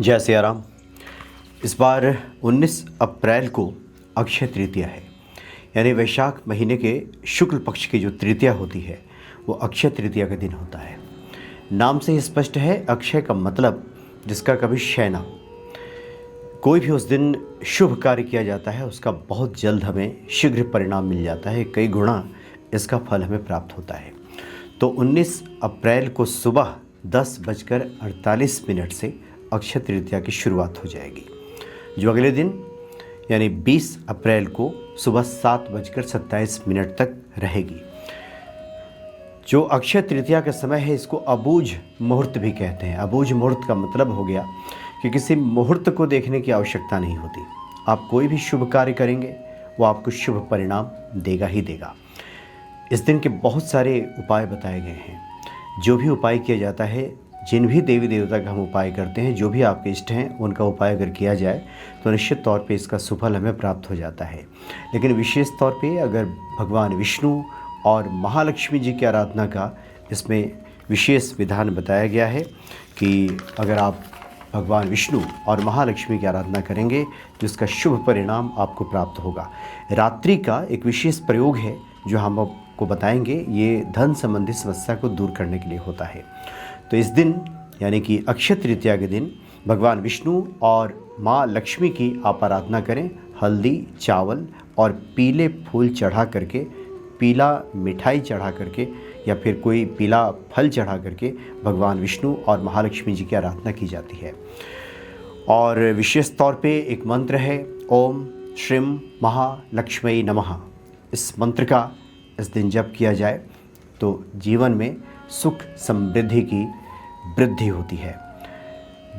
जय सिया राम। इस बार 19 अप्रैल को अक्षय तृतीया है, यानी वैशाख महीने के शुक्ल पक्ष की जो तृतीया होती है वो अक्षय तृतीया का दिन होता है। नाम से ही स्पष्ट है, अक्षय का मतलब जिसका कभी क्षय ना हो। कोई भी उस दिन शुभ कार्य किया जाता है उसका बहुत जल्द हमें शीघ्र परिणाम मिल जाता है, कई गुना इसका फल हमें प्राप्त होता है। तो 19 अप्रैल को सुबह 10:48 से अक्षय तृतीया की शुरुआत हो जाएगी, जो अगले दिन यानी 20 अप्रैल को सुबह 7:27 तक रहेगी। जो अक्षय तृतीया का समय है इसको अबूझ मुहूर्त भी कहते हैं। अबूझ मुहूर्त का मतलब हो गया कि किसी मुहूर्त को देखने की आवश्यकता नहीं होती। आप कोई भी शुभ कार्य करेंगे वो आपको शुभ परिणाम देगा ही देगा। इस दिन के बहुत सारे उपाय बताए गए हैं। जो भी उपाय किया जाता है, जिन भी देवी देवता का हम उपाय करते हैं, जो भी आपके इष्ट हैं उनका उपाय अगर किया जाए तो निश्चित तौर पे इसका सुफल हमें प्राप्त हो जाता है। लेकिन विशेष तौर पे अगर भगवान विष्णु और महालक्ष्मी जी की आराधना का इसमें विशेष विधान बताया गया है कि अगर आप भगवान विष्णु और महालक्ष्मी की आराधना करेंगे तो इसका शुभ परिणाम आपको प्राप्त होगा। रात्रि का एक विशेष प्रयोग है जो हम आपको बताएंगे, ये धन संबंधी समस्या को दूर करने के लिए होता है। तो इस दिन यानी कि अक्षय तृतीया के दिन भगवान विष्णु और माँ लक्ष्मी की आप आराधना करें। हल्दी, चावल और पीले फूल चढ़ा करके, पीला मिठाई चढ़ा करके या फिर कोई पीला फल चढ़ा करके भगवान विष्णु और महालक्ष्मी जी की आराधना की जाती है। और विशेष तौर पे एक मंत्र है, ओम श्रीम महालक्ष्मी नमः। इस मंत्र का इस दिन जप किया जाए तो जीवन में सुख समृद्धि की वृद्धि होती है।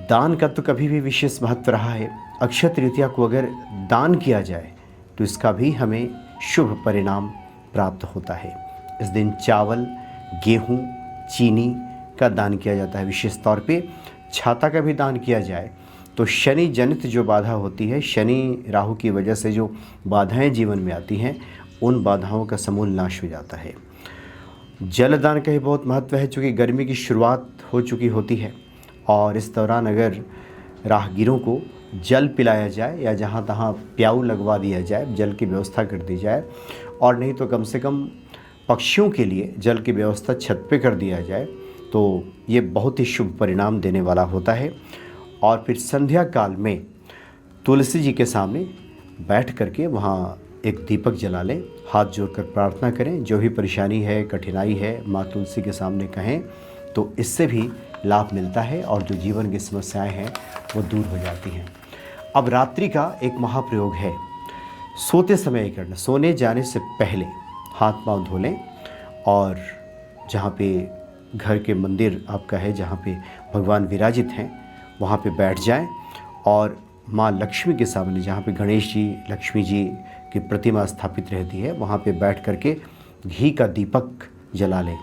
दान का तो कभी भी विशेष महत्व रहा है। अक्षय तृतीया को अगर दान किया जाए तो इसका भी हमें शुभ परिणाम प्राप्त होता है। इस दिन चावल, गेहूं, चीनी का दान किया जाता है। विशेष तौर पे छाता का भी दान किया जाए तो शनि जनित जो बाधा होती है, शनि राहु की वजह से जो बाधाएं जीवन में आती हैं, उन बाधाओं का समूल नाश हो जाता है। जलदान का ही बहुत महत्व है, चूँकि गर्मी की शुरुआत हो चुकी होती है और इस दौरान अगर राहगीरों को जल पिलाया जाए या जहाँ तहाँ प्याऊ लगवा दिया जाए, जल की व्यवस्था कर दी जाए, और नहीं तो कम से कम पक्षियों के लिए जल की व्यवस्था छत पे कर दिया जाए तो ये बहुत ही शुभ परिणाम देने वाला होता है। और फिर संध्या काल में तुलसी जी के सामने बैठ करके वहाँ एक दीपक जला लें, हाथ जोड़कर प्रार्थना करें। जो भी परेशानी है, कठिनाई है, माँ तुलसी के सामने कहें तो इससे भी लाभ मिलता है और जो जीवन की समस्याएं हैं वो दूर हो जाती हैं। अब रात्रि का एक महाप्रयोग है, सोते समय ही करना। सोने जाने से पहले हाथ पांव धो लें और जहाँ पे घर के मंदिर आपका है, जहाँ पे भगवान विराजित हैं, वहाँ पे बैठ जाएं और माँ लक्ष्मी के सामने, जहाँ पे गणेश जी, लक्ष्मी जी की प्रतिमा स्थापित रहती है, वहाँ पे बैठ करके घी का दीपक जला लें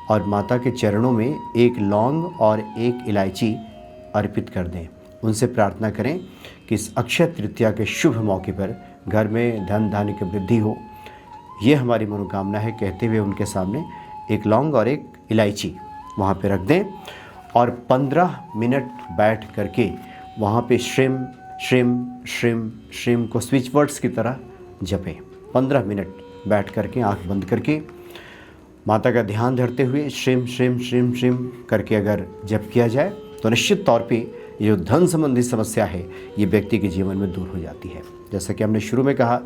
और माता के चरणों में एक लौंग और एक इलायची अर्पित कर दें। उनसे प्रार्थना करें कि इस अक्षय तृतीया के शुभ मौके पर घर में धन धान्य की वृद्धि हो, ये हमारी मनोकामना है कहते हुए उनके सामने एक लौंग और एक इलायची वहाँ पे रख दें और 15 मिनट बैठ करके वहाँ पे श्रीम श्रीम श्रीम श्रीम को स्विच वर्ड्स की तरह जपें। 15 मिनट बैठ करके आँख बंद करके माता का ध्यान धरते हुए श्रीम श्रीम श्रीम श्रीम करके अगर जप किया जाए तो निश्चित तौर पे ये जो धन संबंधी समस्या है ये व्यक्ति के जीवन में दूर हो जाती है। जैसा कि हमने शुरू में कहा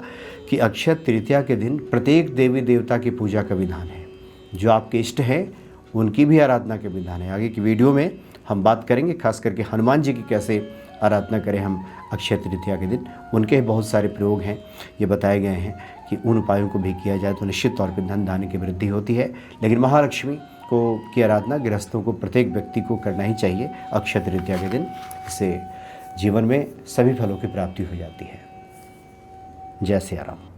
कि अक्षय तृतीया के दिन प्रत्येक देवी देवता की पूजा का विधान है। जो आपके इष्ट हैं उनकी भी आराधना का विधान है। आगे की वीडियो में हम बात करेंगे खास करके हनुमान जी की कैसे आराधना करें हम अक्षय तृतीया के दिन। उनके बहुत सारे प्रयोग हैं, ये बताए गए हैं कि उन उपायों को भी किया जाए तो निश्चित तौर पर धन धान्य की वृद्धि होती है। लेकिन महालक्ष्मी को की आराधना गृहस्थों को, प्रत्येक व्यक्ति को करना ही चाहिए अक्षय तृतीया के दिन। इससे जीवन में सभी फलों की प्राप्ति हो जाती है। जय सिया राम।